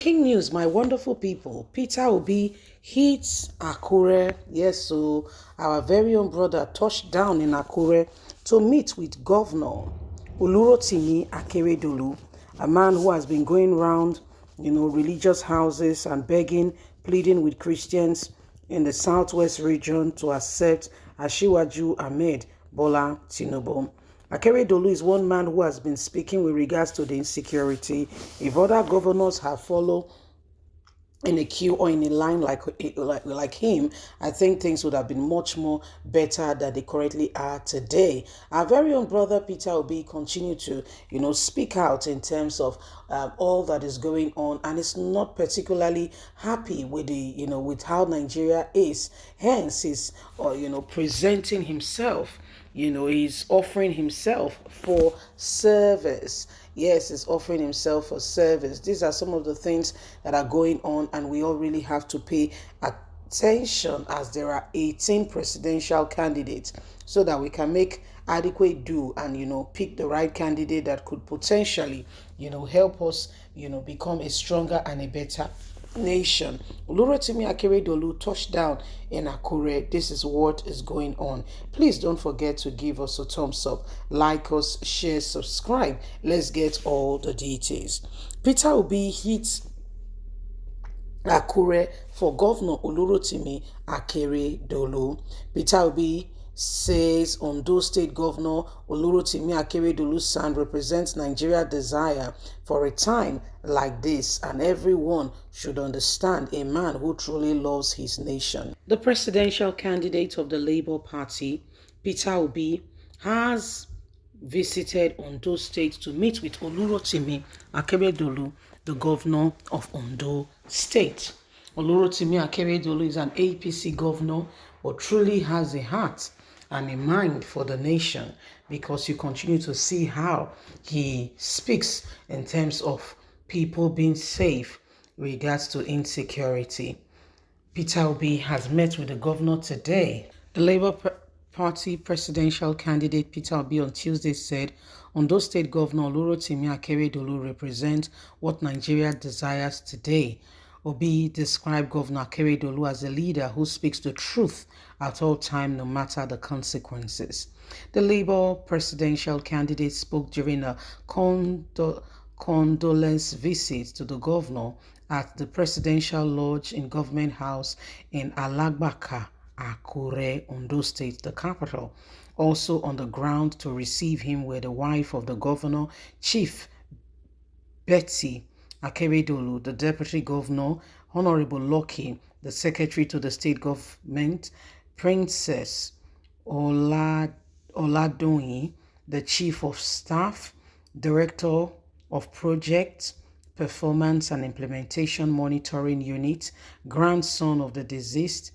King news, my wonderful people. Peter Obi hits Akure. Yes, so our very own brother touched down in Akure to meet with Governor Olurotimi Akeredolu, a man who has been going around, religious houses and begging, pleading with Christians in the southwest region to accept Asiwaju Ahmed Bola Tinubu. Akeredolu is one man who has been speaking with regards to the insecurity. If other governors have followed in a queue or in a line like him, I think things would have been much more better than they currently are today. Our very own brother Peter Obi continue to, speak out in terms of all that is going on, and is not particularly happy with with how Nigeria is. Hence, he's, presenting himself. He's offering himself for service. Yes, he's offering himself for service. These are some of the things that are going on, and we all really have to pay attention as there are 18 presidential candidates so that we can make adequate do and, pick the right candidate that could potentially, help us, become a stronger and a better nation. Olurotimi Akeredolu touched down in Akure. This is what is going on. Please don't forget to give us a thumbs up, like us, share, subscribe. Let's get all the details. Peter Obi hits Akure for Governor Olurotimi Akeredolu. Peter Obi says Ondo State Governor Olurotimi Akeredolu's son represents Nigeria's desire for a time like this, and everyone should understand a man who truly loves his nation. The presidential candidate of the Labour Party, Peter Obi, has visited Ondo State to meet with Olurotimi Akeredolu, the governor of Ondo State. Olurotimi Akeredolu is an APC governor, but truly has a heart and a mind for the nation, because you continue to see how he speaks in terms of people being safe regards to insecurity. Peter Obi has met with the governor today. The Labour Party presidential candidate Peter Obi on Tuesday said Ondo State Governor Olurotimi Akeredolu represents what Nigeria desires today. Obi described Governor Akeredolu as a leader who speaks the truth at all times, no matter the consequences. The Labour presidential candidate spoke during a condolence visit to the governor at the Presidential Lodge in Government House in Alagbaka, Akure, Ondo State, the capital. Also on the ground to receive him were the wife of the governor, Chief Betty Akeredolu, the Deputy Governor, Honorable Lucky, the Secretary to the State Government, Princess Oladoyin, the Chief of Staff, Director of Projects, Performance and Implementation Monitoring Unit, grandson of the deceased,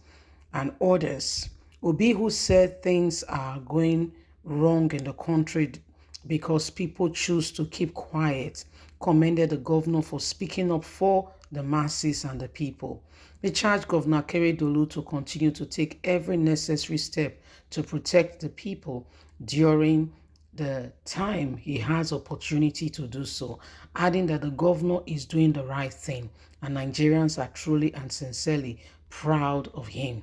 and others. Obi, who said things are going wrong in the country because people choose to keep quiet, commended the governor for speaking up for the masses and the people. He charged Governor Akeredolu to continue to take every necessary step to protect the people during the time he has opportunity to do so, adding that the governor is doing the right thing and Nigerians are truly and sincerely proud of him.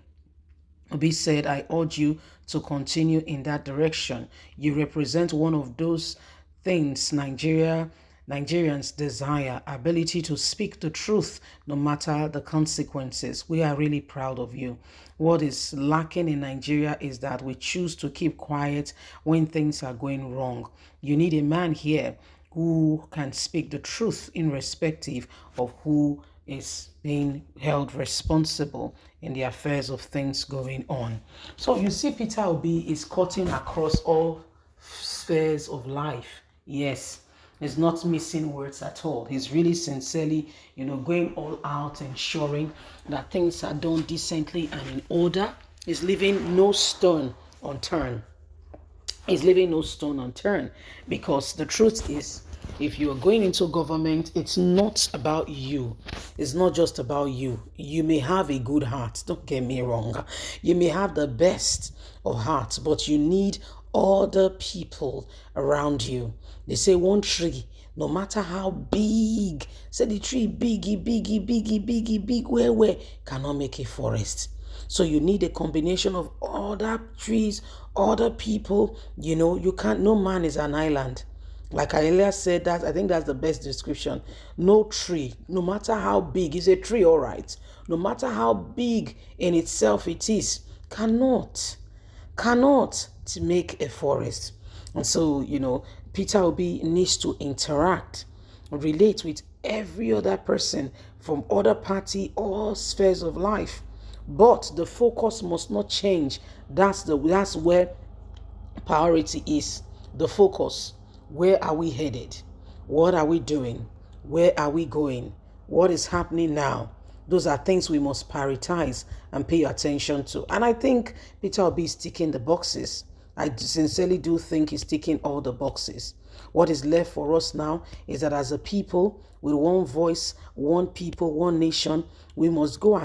Obi said, I urge you to continue in that direction. You represent one of those things Nigerians desire, ability to speak the truth no matter the consequences. We are really proud of you. What is lacking in Nigeria is that we choose to keep quiet when things are going wrong. You need a man here who can speak the truth irrespective of who is being held responsible in the affairs of things going on. So you see, Peter Obi is cutting across all spheres of life. Yes, he's not missing words at all. He's really sincerely, going all out, ensuring that things are done decently and in order. He's leaving no stone unturned. He's leaving no stone unturned, because the truth is, if you are going into government, it's not about you. It's not just about you. You may have a good heart, don't get me wrong. You may have the best of hearts, but you need other people around you. They say one tree No matter how big, say the tree big, where cannot make a forest. So you need a combination of other trees, other people. You can't, no man is an island. Like I earlier said, that I think that's the best description. No tree, no matter how big, is a tree, all right. No matter how big in itself it is, cannot to make a forest. And so, Peter Obi needs to interact, relate with every other person from other party or spheres of life. But the focus must not change. That's where priority is. The focus. Where are we headed? What are we doing? Where are we going? What is happening now? Those are things we must prioritize and pay attention to. And I think Peter Obi is ticking the boxes. I sincerely do think he's ticking all the boxes. What is left for us now is that as a people, with one voice, one people, one nation, we must go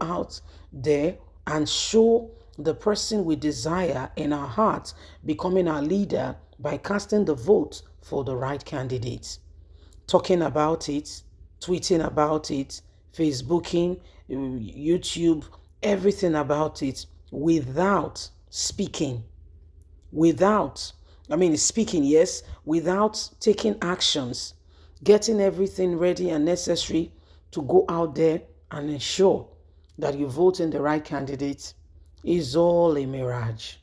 out there and show the person we desire in our hearts becoming our leader by casting the vote for the right candidate. Talking about it, tweeting about it, Facebooking, YouTube, everything about it without speaking. Speaking, yes, without taking actions, getting everything ready and necessary to go out there and ensure that you vote in the right candidate is all a mirage.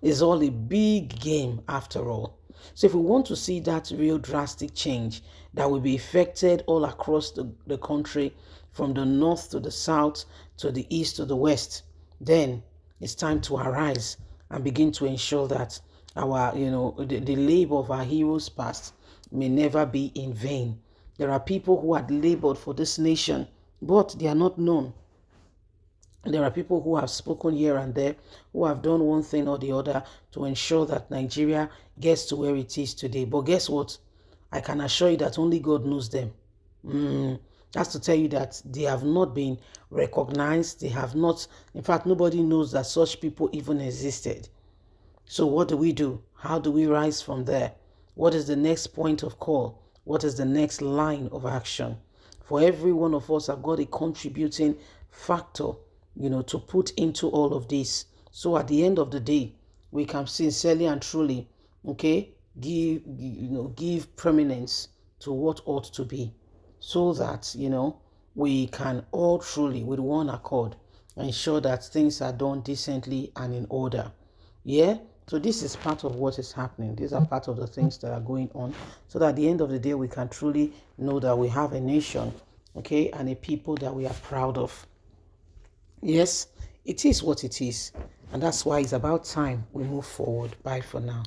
It's all a big game after all. So if we want to see that real drastic change that will be affected all across the country, from the north to the south, to the east to the west, then it's time to arise and begin to ensure that the labor of our heroes past may never be in vain. There are people who had labored for this nation, but they are not known. There are people who have spoken here and there, who have done one thing or the other to ensure that Nigeria gets to where it is today. But guess what? I can assure you that only God knows them. That's to tell you that they have not been recognized. They have not, in fact, nobody knows that such people even existed. So what do? How do we rise from there? What is the next point of call? What is the next line of action? For every one of us have got a contributing factor, to put into all of this. So at the end of the day, we can sincerely and truly, give prominence to what ought to be, so that, we can all truly, with one accord, ensure that things are done decently and in order. Yeah? So this is part of what is happening. These are part of the things that are going on, so that at the end of the day, we can truly know that we have a nation, and a people that we are proud of. Yes, it is what it is. And that's why it's about time we move forward. Bye for now.